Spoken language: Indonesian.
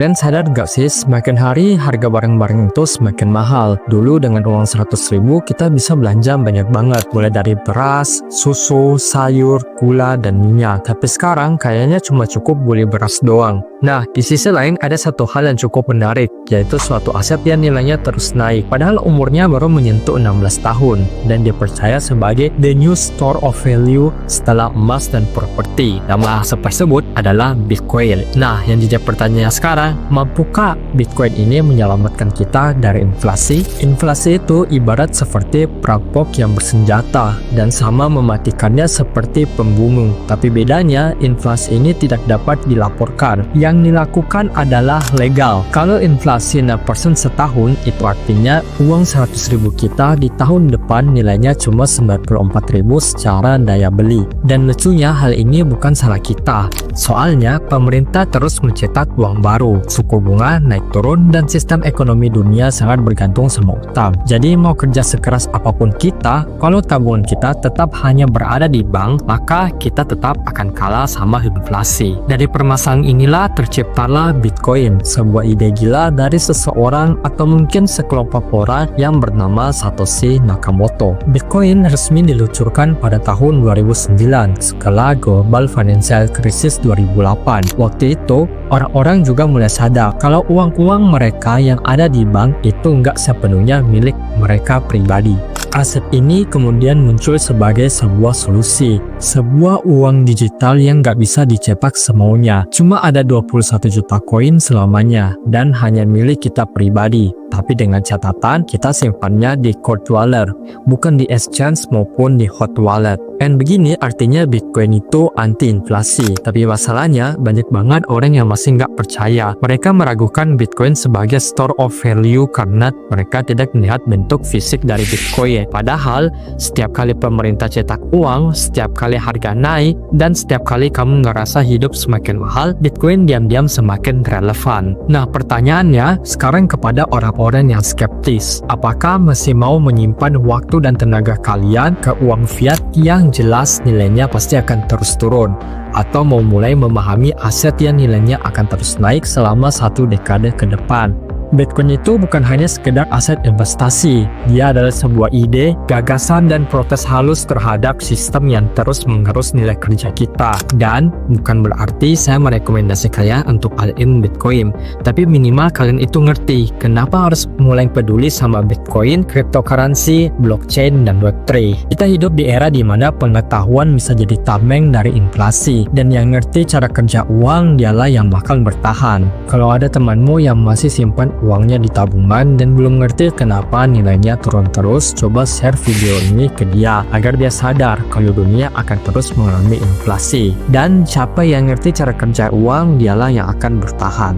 Dan sadar gak sih, semakin hari harga barang-barang itu semakin mahal. Dulu dengan uang 100.000 kita bisa belanja banyak banget, mulai dari beras, susu, sayur, gula, dan minyak. Tapi sekarang kayaknya cuma cukup beli beras doang. Nah, di sisi lain ada satu hal yang cukup menarik, yaitu suatu aset yang nilainya terus naik. Padahal umurnya baru menyentuh 16 tahun, dan dipercaya sebagai the new store of value setelah emas dan properti. Nama aset tersebut adalah Bitcoin. Nah, yang jadi pertanyaannya sekarang, mampukah Bitcoin ini menyelamatkan kita dari inflasi? Inflasi itu ibarat seperti perampok yang bersenjata dan sama mematikannya seperti pembunuh. Tapi bedanya, inflasi ini tidak dapat dilaporkan. Yang dilakukan adalah legal. Kalau inflasi 6% setahun, itu artinya uang 100.000 kita di tahun depan nilainya cuma 94.000 secara daya beli. Dan lucunya hal ini bukan salah kita. Soalnya pemerintah terus mencetak uang baru, suku bunga naik turun, dan sistem ekonomi dunia sangat bergantung sama utang. Jadi mau kerja sekeras apapun kita, kalau tabungan kita tetap hanya berada di bank, maka kita tetap akan kalah sama inflasi. Dari permasalahan inilah terciptalah Bitcoin, sebuah ide gila dari seseorang atau mungkin sekelompok orang yang bernama Satoshi Nakamoto. Bitcoin resmi diluncurkan pada tahun 2009 setelah Global Financial Crisis 2008. Waktu itu, orang-orang juga mulai sadar kalau uang-uang mereka yang ada di bank itu nggak sepenuhnya milik mereka pribadi. Aset ini kemudian muncul sebagai sebuah solusi, sebuah uang digital yang nggak bisa dicetak semaunya. Cuma ada 21 juta koin selamanya dan hanya milik kita pribadi. Tapi dengan catatan kita simpannya di cold wallet, bukan di exchange maupun di hot wallet. Dan begini artinya Bitcoin itu anti inflasi. Tapi masalahnya banyak banget orang yang masih nggak percaya. Mereka meragukan Bitcoin sebagai store of value karena mereka tidak melihat bentuk fisik dari Bitcoin. Padahal setiap kali pemerintah cetak uang, setiap kali harga naik, dan setiap kali kamu ngerasa hidup semakin mahal, Bitcoin diam-diam semakin relevan. Nah, pertanyaannya sekarang kepada orang-orang yang skeptis, apakah masih mau menyimpan waktu dan tenaga kalian ke uang fiat yang jelas nilainya pasti akan terus turun, atau mau mulai memahami aset yang nilainya akan terus naik selama 1 dekade ke depan? Bitcoin itu bukan hanya sekedar aset investasi, dia adalah sebuah ide, gagasan, dan protes halus terhadap sistem yang terus mengerus nilai kerja kita. Dan bukan berarti saya merekomendasikan kalian untuk all-in Bitcoin, tapi minimal kalian itu ngerti kenapa harus mulai peduli sama Bitcoin, cryptocurrency, blockchain, dan Web3. Kita hidup di era di mana pengetahuan bisa jadi tameng dari inflasi, dan yang ngerti cara kerja uang dialah yang bakal bertahan. Kalau ada temanmu yang masih simpan uangnya di tabungan dan belum ngerti kenapa nilainya turun terus, coba share video ini ke dia agar dia sadar kalau dunia akan terus mengalami inflasi. Dan siapa yang ngerti cara kerja uang dialah yang akan bertahan.